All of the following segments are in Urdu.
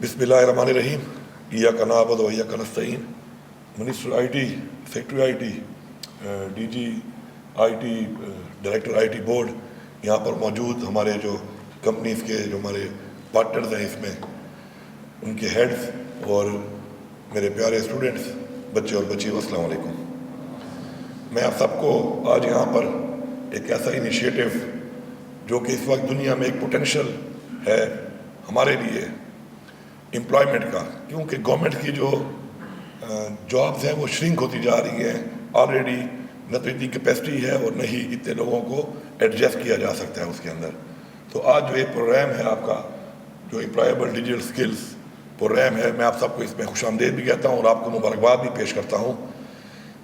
بسم اللہ الرحمن الرحیم. ایاک نعبد و ایاک نستعین. Minister I T, secretary I T, D G I T, director I T board, یہاں پر موجود ہمارے جو کمپنیز کے جو ہمارے پارٹنرز ہیں اس میں، ان کے ہیڈز اور میرے پیارے اسٹوڈنٹس، بچے اور بچیوں، السلام علیکم. میں آپ سب کو آج یہاں پر ایک ایسا انیشیٹو جو کہ اس وقت دنیا میں ایک پوٹینشیل ہے ہمارے لیے امپلائمنٹ کا، کیونکہ گورنمنٹ کی جو جابز ہیں وہ شرنک ہوتی جا رہی ہیں. آلریڈی نہ تو اتنی کیپیسٹی ہے اور نہ ہی اتنے لوگوں کو ایڈجسٹ کیا جا سکتا ہے اس کے اندر. تو آج جو یہ پروگرام ہے آپ کا جو امپلائیبل ڈیجیٹل سکلز پروگرام ہے، میں آپ سب کو اس میں خوش آمدید بھی کہتا ہوں اور آپ کو مبارکباد بھی پیش کرتا ہوں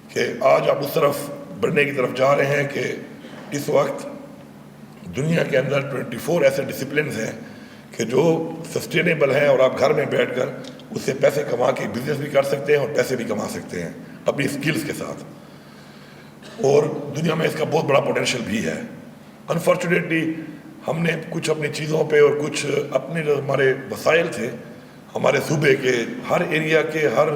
کہ آج آپ اس طرف بڑھنے کی طرف جا رہے ہیں کہ اس وقت دنیا کے اندر 24 ایسے ڈسپلنز ہیں کہ جو سسٹینیبل ہیں اور آپ گھر میں بیٹھ کر اس سے پیسے کما کے بزنس بھی کر سکتے ہیں اور پیسے بھی کما سکتے ہیں اپنی سکلز کے ساتھ. اور دنیا میں اس کا بہت بڑا پوٹینشیل بھی ہے. انفارچونیٹلی ہم نے کچھ اپنی چیزوں پہ اور کچھ اپنے جو ہمارے وسائل تھے ہمارے صوبے کے، ہر ایریا کے، ہر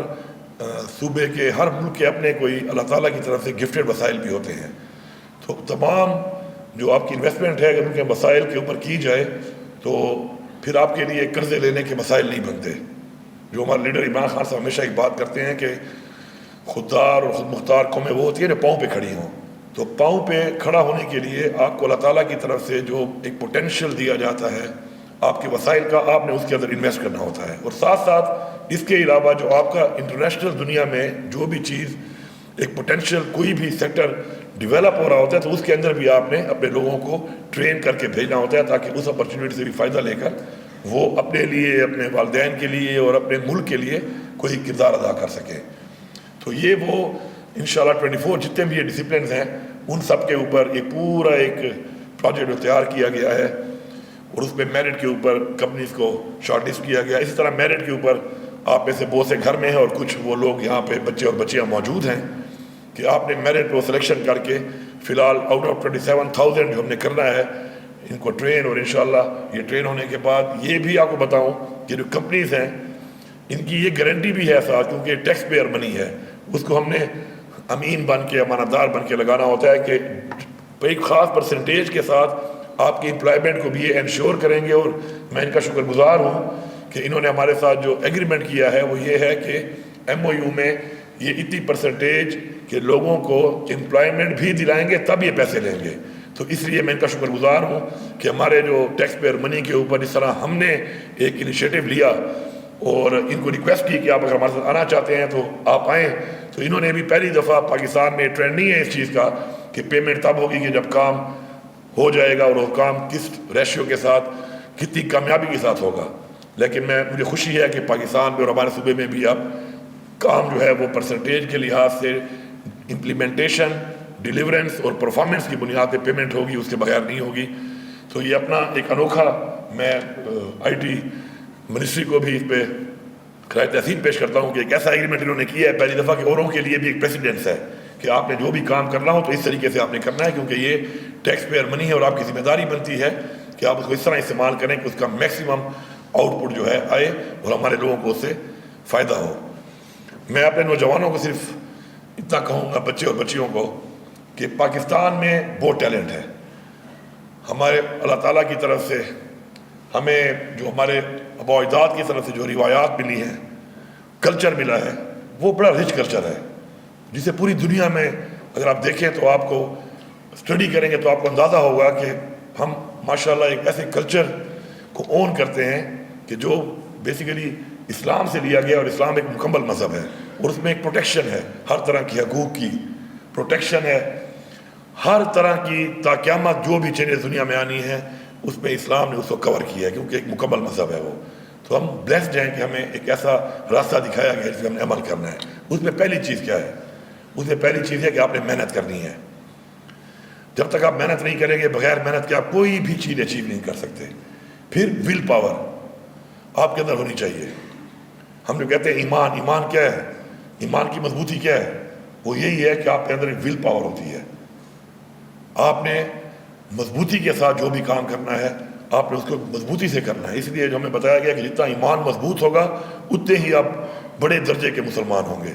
صوبے کے، ہر ملک کے اپنے کوئی اللہ تعالیٰ کی طرف سے گفٹڈ وسائل بھی ہوتے ہیں. تو تمام جو آپ کی انویسٹمنٹ ہے اگر ان کے وسائل کے اوپر کی جائے تو پھر آپ کے لیے قرضے لینے کے مسائل نہیں بنتے. جو ہمارے لیڈر عمران خان صاحب ہمیشہ ایک بات کرتے ہیں کہ خوددار اور خود مختار قومیں وہ ہوتی ہیں جو پاؤں پہ کھڑی ہوں. تو پاؤں پہ کھڑا ہونے کے لیے آپ کو اللہ تعالیٰ کی طرف سے جو ایک پوٹینشیل دیا جاتا ہے آپ کے وسائل کا، آپ نے اس کے اندر انویسٹ کرنا ہوتا ہے. اور ساتھ ساتھ اس کے علاوہ جو آپ کا انٹرنیشنل دنیا میں جو بھی چیز ایک پوٹینشیل کوئی بھی سیکٹر ڈیولپ ہو رہا ہوتا ہے تو اس کے اندر بھی آپ نے اپنے لوگوں کو ٹرین کر کے بھیجنا ہوتا ہے تاکہ اس اپرچونیٹی سے بھی فائدہ لے کر وہ اپنے لیے، اپنے والدین کے لیے اور اپنے ملک کے لیے کوئی کردار ادا کر سکیں. تو یہ وہ انشاءاللہ 24 جتنے بھی یہ ڈسپلنز ہیں ان سب کے اوپر ایک پورا ایک پروجیکٹ تیار کیا گیا ہے اور اس میں میرٹ کے اوپر کمپنیز کو شارٹ لسٹ کیا گیا. اسی طرح میرٹ کے اوپر آپ میں سے بہت سے گھر میں ہیں اور کچھ وہ لوگ یہاں پہ بچے اور بچیاں موجود ہیں کہ آپ نے میرٹ کو سلیکشن کر کے فی الحال آؤٹ آف 27,000 جو ہم نے کرنا ہے ان کو ٹرین، اور انشاءاللہ یہ ٹرین ہونے کے بعد یہ بھی آپ کو بتاؤں کہ جو کمپنیز ہیں ان کی یہ گارنٹی بھی ہے ساتھ، کیونکہ ٹیکس پیئر منی ہے، اس کو ہم نے امین بن کے، امانت دار بن کے لگانا ہوتا ہے کہ ایک خاص پرسنٹیج کے ساتھ آپ کی امپلائمنٹ کو بھی یہ انشور کریں گے. اور میں ان کا شکر گزار ہوں کہ انہوں نے ہمارے ساتھ جو ایگریمنٹ کیا ہے وہ یہ ہے کہ ایم او یو میں یہ اتنی پرسنٹیج کہ لوگوں کو امپلائمنٹ بھی دلائیں گے تب یہ پیسے لیں گے. تو اس لیے میں ان کا شکر گزار ہوں کہ ہمارے جو ٹیکس پیئر منی کے اوپر اس طرح ہم نے ایک انیشیٹو لیا اور ان کو ریکویسٹ کی کہ آپ اگر ہمارے ساتھ آنا چاہتے ہیں تو آپ آئیں. تو انہوں نے بھی پہلی دفعہ، پاکستان میں ٹرینڈ نہیں ہے اس چیز کا کہ پیمنٹ تب ہوگی کہ جب کام ہو جائے گا اور وہ کام کس ریشیو کے ساتھ، کتنی کامیابی کے ساتھ ہوگا. لیکن مجھے خوشی ہے کہ پاکستان میں اور ہمارے صوبے میں بھی اب کام جو ہے وہ پرسنٹیج کے لحاظ سے امپلیمنٹیشن، ڈیلیورنس اور پرفارمنس کی بنیاد پہ پیمنٹ ہوگی، اس کے بغیر نہیں ہوگی. تو یہ اپنا ایک انوکھا، میں آئی ٹی منسٹری کو بھی اس پہ خراج تحسین پیش کرتا ہوں کہ ایک ایسا ایگریمنٹ انہوں نے کیا ہے پہلی دفعہ کہ اوروں کے لیے بھی ایک پریسیڈنس ہے کہ آپ نے جو بھی کام کرنا ہو تو اس طریقے سے آپ نے کرنا ہے، کیونکہ یہ ٹیکس پیئر منی ہے اور آپ کی ذمہ داری بنتی ہے کہ آپ اس کو اس طرح استعمال کریں کہ اس کا میکسیمم آؤٹ پٹ جو ہے آئے اور ہمارے لوگوں کو اس سے فائدہ ہو. میں اپنے نوجوانوں کو صرف اتنا کہوں گا، بچے اور بچیوں کو، کہ پاکستان میں بہت ٹیلنٹ ہے. ہمارے اللہ تعالیٰ کی طرف سے ہمیں جو ہمارے آباء و اجداد کی طرف سے جو روایات ملی ہیں، کلچر ملا ہے، وہ بڑا رچ کلچر ہے جسے پوری دنیا میں اگر آپ دیکھیں تو آپ کو اسٹڈی کریں گے تو آپ کو اندازہ ہوگا کہ ہم ماشاءاللہ ایک ایسے کلچر کو اون کرتے ہیں کہ جو بیسیکلی اسلام سے لیا گیا، اور اسلام ایک مکمل مذہب ہے اور اس میں ایک پروٹیکشن ہے، ہر طرح کی حقوق کی پروٹیکشن ہے، ہر طرح کی تا قیامت جو بھی چیزیں دنیا میں آنی ہیں اس میں اسلام نے اس کو کور کیا ہے، کیونکہ ایک مکمل مذہب ہے وہ. تو ہم بلیسڈ ہیں کہ ہمیں ایک ایسا راستہ دکھایا گیا جس پہ ہم نے عمل کرنا ہے. اس میں پہلی چیز کیا ہے؟ اس میں پہلی چیز ہے کہ آپ نے محنت کرنی ہے. جب تک آپ محنت نہیں کریں گے، بغیر محنت کے آپ کوئی بھی چیز اچیو نہیں کر سکتے. پھر ول پاور آپ کے اندر ہونی چاہیے. ہم جو کہتے ہیں ایمان کیا ہے؟ ایمان کی مضبوطی کیا ہے؟ وہ یہی ہے کہ آپ کے اندر ایک ول پاور ہوتی ہے. آپ نے مضبوطی کے ساتھ جو بھی کام کرنا ہے آپ نے اس کو مضبوطی سے کرنا ہے. اس لیے جو ہمیں بتایا گیا کہ جتنا ایمان مضبوط ہوگا اتنے ہی آپ بڑے درجے کے مسلمان ہوں گے.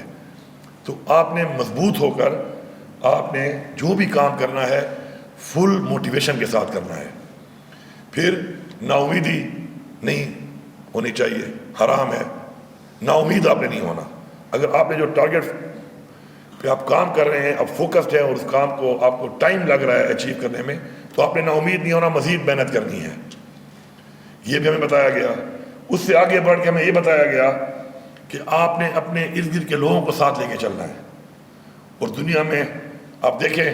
تو آپ نے مضبوط ہو کر آپ نے جو بھی کام کرنا ہے فل موٹیویشن کے ساتھ کرنا ہے. پھر نا امیدی نہیں ہونی چاہیے، حرام ہے. نا امید آپ نے نہیں ہونا. اگر آپ نے جو ٹارگیٹ پہ آپ کام کر رہے ہیں، آپ فوکسڈ ہیں اور اس کام کو آپ کو ٹائم لگ رہا ہے اچیو کرنے میں، تو آپ نے نا امید نہیں ہونا، مزید محنت کرنی ہے. یہ بھی ہمیں بتایا گیا. اس سے آگے بڑھ کے ہمیں یہ بتایا گیا کہ آپ نے اپنے ارد گرد کے لوگوں کو ساتھ لے کے چلنا ہے. اور دنیا میں آپ دیکھیں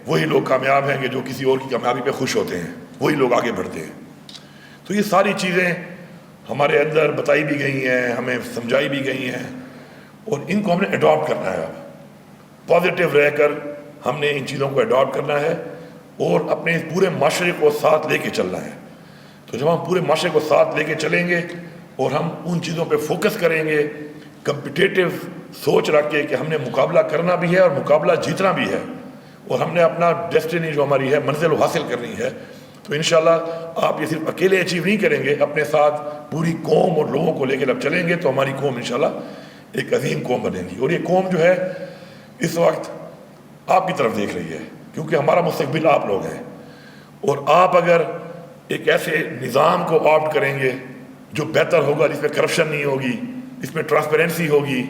وہی لوگ کامیاب ہیں کہ جو کسی اور کی کامیابی پہ خوش ہوتے ہیں، وہی لوگ آگے بڑھتے ہیں. تو یہ ساری چیزیں ہمارے اندر بتائی بھی گئی ہیں، ہمیں سمجھائی بھی گئی ہیں، اور ان کو ہم نے اڈاپٹ کرنا ہے. اب پازیٹیو رہ کر ہم نے ان چیزوں کو اڈاپٹ کرنا ہے اور اپنے پورے معاشرے کو ساتھ لے کے چلنا ہے. تو جب ہم پورے معاشرے کو ساتھ لے کے چلیں گے اور ہم ان چیزوں پہ فوکس کریں گے، کمپٹیٹیو سوچ رکھ کے کہ ہم نے مقابلہ کرنا بھی ہے اور مقابلہ جیتنا بھی ہے، اور ہم نے اپنا ڈیسٹینی جو ہماری ہے منزل وہ حاصل کرنی ہے، تو انشاءاللہ آپ یہ صرف اکیلے اچیو نہیں کریں گے، اپنے ساتھ پوری قوم اور لوگوں کو لے کے جب چلیں گے تو ہماری قوم انشاءاللہ ایک عظیم قوم بنے گی. اور یہ قوم جو ہے اس وقت آپ کی طرف دیکھ رہی ہے، کیونکہ ہمارا مستقبل آپ لوگ ہیں. اور آپ اگر ایک ایسے نظام کو آپٹ کریں گے جو بہتر ہوگا، جس میں کرپشن نہیں ہوگی، جس میں ٹرانسپیرنسی ہوگی،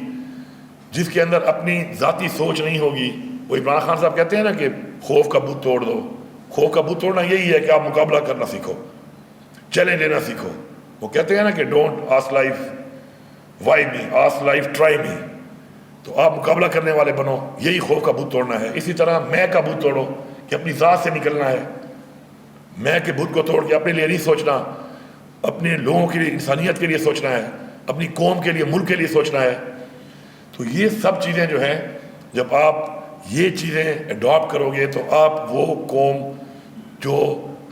جس کے اندر اپنی ذاتی سوچ نہیں ہوگی. وہ عمران خان صاحب کہتے ہیں نا کہ خوف کا بت توڑ دو. خوف کا بت توڑنا یہی ہے کہ آپ مقابلہ کرنا سیکھو، چیلنج لینا سیکھو. وہ کہتے ہیں نا کہ don't ask life why me, ask life try me. تو آپ مقابلہ کرنے والے بنو، یہی خوف کا بت توڑنا ہے. اسی طرح میں کا بت توڑو کہ اپنی ذات سے نکلنا ہے. میں کے بت کو توڑ کے اپنے لیے نہیں سوچنا، اپنے لوگوں کے لیے، انسانیت کے لیے سوچنا ہے، اپنی قوم کے لیے، ملک کے لیے سوچنا ہے. تو یہ سب چیزیں جو ہیں، جب آپ یہ چیزیں اڈاپٹ کرو گے تو آپ وہ قوم جو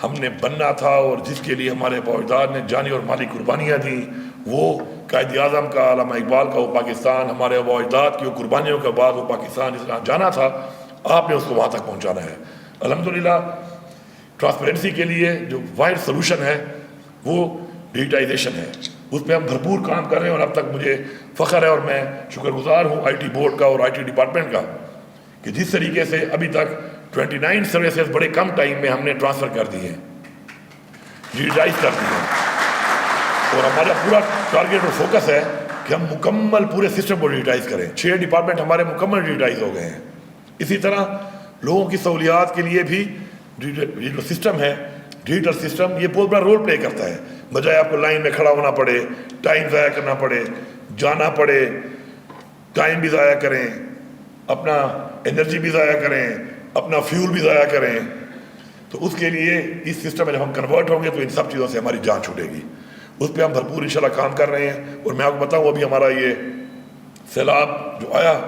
ہم نے بننا تھا اور جس کے لیے ہمارے اجداد نے جانی اور مالی قربانیاں دیں، وہ قائد اعظم کا، علامہ اقبال کا وہ پاکستان، ہمارے اجداد کی وہ قربانیوں کے بعد وہ پاکستان جس طرح جانا تھا، آپ نے اس کو وہاں تک پہنچانا ہے. الحمدللہ ٹرانسپیرنسی کے لیے جو واحد سلوشن ہے وہ ڈیجیٹائزیشن ہے. اس پہ ہم بھرپور کام کر رہے ہیں، اور اب تک مجھے فخر ہے اور میں شکر گزار ہوں آئی ٹی بورڈ کا اور آئی ٹی ڈپارٹمنٹ کا کہ جس طریقے سے ابھی تک 29 سروسز بڑے کم ٹائم میں ہم نے ٹرانسفر کر دی ہیں، ڈیجیٹائز کر دی ہیں. اور ہمارا پورا ٹارگیٹ اور فوکس ہے کہ ہم مکمل پورے سسٹم کو ڈیجیٹائز کریں. 6 ڈپارٹمنٹ ہمارے مکمل ڈیجیٹائز ہو گئے ہیں. اسی طرح لوگوں کی سہولیات کے لیے بھی یہ جو سسٹم ہے، ڈیجیٹل سسٹم، یہ بہت بڑا رول پلے کرتا ہے. بجائے آپ کو لائن میں کھڑا ہونا پڑے، ٹائم ضائع کرنا پڑے، جانا پڑے، ٹائم بھی ضائع کریں، اپنا انرجی بھی ضائع کریں، اپنا فیول بھی ضائع کریں، تو اس کے لیے اس سسٹم میں جب ہم کنورٹ ہوں گے تو ان سب چیزوں سے ہماری جان چھوٹے گی. اس پہ ہم بھرپور انشاءاللہ کام کر رہے ہیں. اور میں آپ کو بتاؤں ابھی ہمارا یہ سیلاب جو آیا،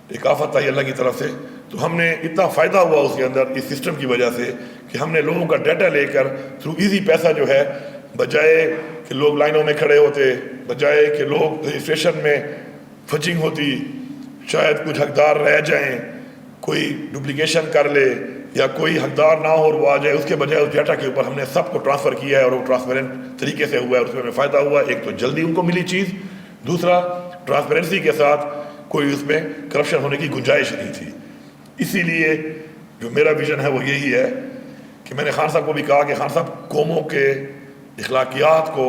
ایک آفت آئی اللہ کی طرف سے، تو ہم نے اتنا فائدہ ہوا اس کے اندر اس سسٹم کی وجہ سے کہ ہم نے لوگوں کا ڈیٹا لے کر تھرو ایزی پیسہ جو ہے، بجائے کہ لوگ لائنوں میں کھڑے ہوتے، بجائے کہ لوگ رجسٹریشن میں فچنگ ہوتی، شاید کچھ حقدار رہ جائیں، کوئی ڈپلیکیشن کر لے یا کوئی حقدار نہ ہو اور وہ آ جائے، اس کے بجائے اس ڈیٹا کے اوپر ہم نے سب کو ٹرانسفر کیا ہے اور وہ ٹرانسپیرنٹ طریقے سے ہوا ہے. اس میں ہمیں فائدہ ہوا. ایک تو جلدی ان کو ملی چیز، دوسرا ٹرانسپیرنسی کے ساتھ کوئی اس میں کرپشن ہونے کی گنجائش نہیں تھی. اسی لیے جو میرا ویژن ہے وہ یہی ہے کہ میں نے خان صاحب کو بھی کہا کہ خان صاحب قوموں کے اخلاقیات کو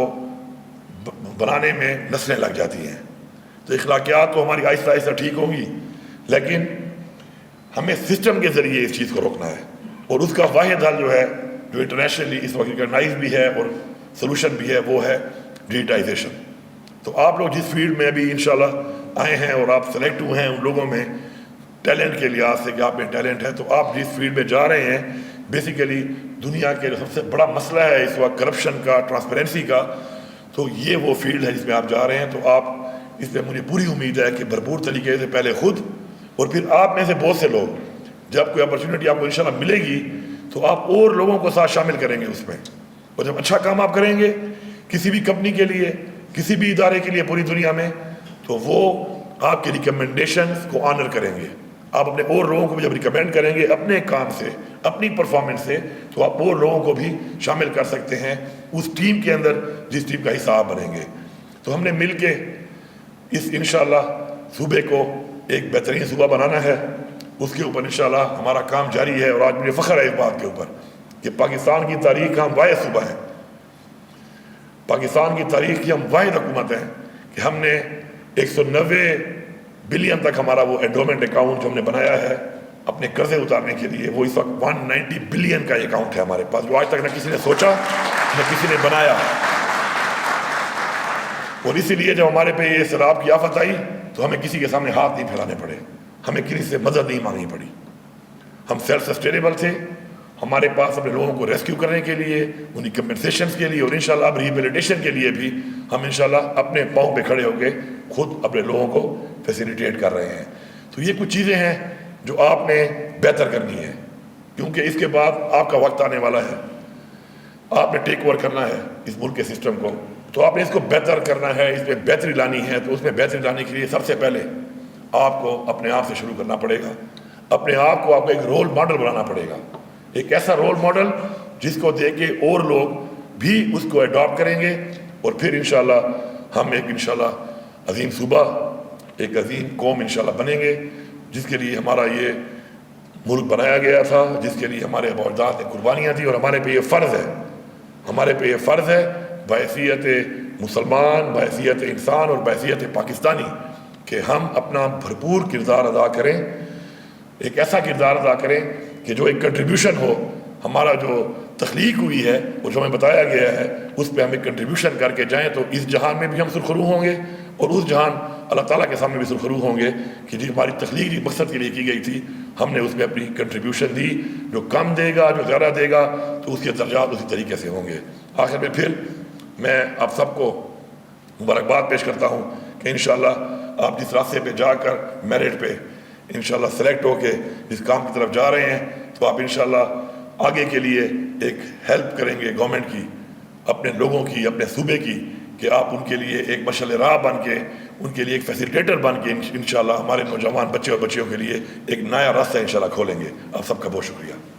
بنانے میں نسلیں لگ جاتی ہیں، تو اخلاقیات تو ہماری آہستہ آہستہ ٹھیک ہوں گی، لیکن ہمیں سسٹم کے ذریعے اس چیز کو روکنا ہے. اور اس کا واحد حل جو ہے، جو انٹرنیشنلی اس وقت ریکگنائز بھی ہے اور سلوشن بھی ہے، وہ ہے ڈیجیٹائزیشن. تو آپ لوگ جس فیلڈ میں ابھی انشاءاللہ آئے ہیں اور آپ سلیکٹ ہوئے ہیں ان لوگوں میں ٹیلنٹ کے لحاظ سے کہ آپ میں ٹیلنٹ ہے، تو آپ جس فیلڈ میں جا رہے ہیں، بیسیکلی دنیا کے جو سب سے بڑا مسئلہ ہے اس وقت کرپشن کا، ٹرانسپیرنسی کا، تو یہ وہ فیلڈ ہے جس میں آپ جا رہے ہیں. تو آپ اس پہ مجھے پوری امید ہے کہ بھرپور طریقے سے پہلے خود اور پھر آپ میں سے بہت سے لوگ، جب کوئی اپرچونیٹی آپ کو انشاءاللہ ملے گی تو آپ اور لوگوں کو ساتھ شامل کریں گے اس میں. اور جب اچھا کام آپ کریں گے کسی بھی کمپنی کے لیے، کسی بھی ادارے کے لیے پوری دنیا میں، تو وہ آپ کی ریکمنڈیشنز کو آنر کریں گے، آپ اپنے اور لوگوں کو بھی جب ریکمینڈ کریں گے اپنے کام سے، اپنی پرفارمنس سے، تو آپ اور لوگوں کو بھی شامل کر سکتے ہیں اس ٹیم کے اندر جس ٹیم کا حصہ آپ بنیں گے۔ تو ہم نے مل کے اس انشاءاللہ صوبے کو ایک بہترین صوبہ بنانا ہے، اس کے اوپر انشاءاللہ ہمارا کام جاری ہے۔ اور آج مجھے فخر ہے اس بات کے اوپر کہ پاکستان کی تاریخ کا ہم واحد صوبہ ہیں، پاکستان کی تاریخ کی ہم واحد حکومت ہیں کہ ہم نے 190 بلین تک ہمارا وہ انڈومنٹ اکاؤنٹ جو ہم نے بنایا ہے اپنے قرضے اتارنے کے لیے، وہ اس وقت 190 بلین کا اکاؤنٹ ہے ہمارے پاس، جو آج تک نہ کسی نے سوچا نہ کسی نے بنایا۔ اور اسی لیے جب ہمارے پہ یہ سیلاب کی آفت آئی تو ہمیں کسی کے سامنے ہاتھ نہیں پھیلانے پڑے، ہمیں کسی سے مدد نہیں مانگنی پڑی، ہم سیلف سسٹینیبل تھے۔ ہمارے پاس اپنے لوگوں کو ریسکیو کرنے کے لیے، انہیں کمپنسیشنز کے لیے، اور انشاءاللہ اب ریہیبلیٹیشن کے لیے بھی ہم انشاءاللہ اپنے پاؤں پہ کھڑے ہو کے خود اپنے لوگوں کو فیسیلیٹیٹ کر رہے ہیں۔ تو یہ کچھ چیزیں ہیں جو آپ نے بہتر کرنی ہے، کیونکہ اس کے بعد آپ کا وقت آنے والا ہے، آپ نے ٹیک اوور کرنا ہے اس ملک کے سسٹم کو، تو آپ نے اس کو بہتر کرنا ہے، اس میں بہتری لانی ہے۔ تو اس میں بہتری لانے کے لیے سب سے پہلے آپ کو اپنے آپ سے شروع کرنا پڑے گا، اپنے آپ کو ایک رول ماڈل بنانا پڑے گا، ایک ایسا رول ماڈل جس کو دیکھ کے اور لوگ بھی اس کو اڈاپٹ کریں گے، اور پھر انشاءاللہ ہم ایک انشاءاللہ عظیم صوبہ، ایک عظیم قوم انشاءاللہ بنیں گے، جس کے لیے ہمارا یہ ملک بنایا گیا تھا، جس کے لیے ہمارے اجداد نے قربانیاں دی۔ اور ہمارے پہ یہ فرض ہے، ہمارے پہ یہ فرض ہے بحیثیت مسلمان، بحیثیت انسان اور بحیثیت پاکستانی، کہ ہم اپنا بھرپور کردار ادا کریں، ایک ایسا کردار ادا کریں کہ جو ایک کنٹریبیوشن ہو، ہمارا جو تخلیق ہوئی ہے اور جو ہمیں بتایا گیا ہے اس پہ ہم ایک کنٹریبیوشن کر کے جائیں، تو اس جہان میں بھی ہم سرخرو ہوں گے اور اس جہان اللہ تعالیٰ کے سامنے بھی سرخرو ہوں گے کہ جی ہماری تخلیق جس مقصد کے لیے کی گئی تھی ہم نے اس میں اپنی کنٹریبیوشن دی۔ جو کم دے گا، جو زیادہ دے گا، تو اس کے درجات اسی طریقے سے ہوں گے۔ آخر میں پھر میں آپ سب کو مبارکباد پیش کرتا ہوں کہ انشاءاللہ آپ جس راستے پہ جا کر میرٹ پہ انشاءاللہ سلیکٹ ہو کے اس کام کی طرف جا رہے ہیں، تو آپ انشاءاللہ آگے کے لیے ایک ہیلپ کریں گے گورنمنٹ کی، اپنے لوگوں کی، اپنے صوبے کی، کہ آپ ان کے لیے ایک مشعل راہ بن کے، ان کے لیے ایک فیسیلیٹیٹر بن کے انشاءاللہ ہمارے نوجوان بچے اور بچیوں کے لیے ایک نیا راستہ انشاءاللہ کھولیں گے۔ آپ سب کا بہت شکریہ۔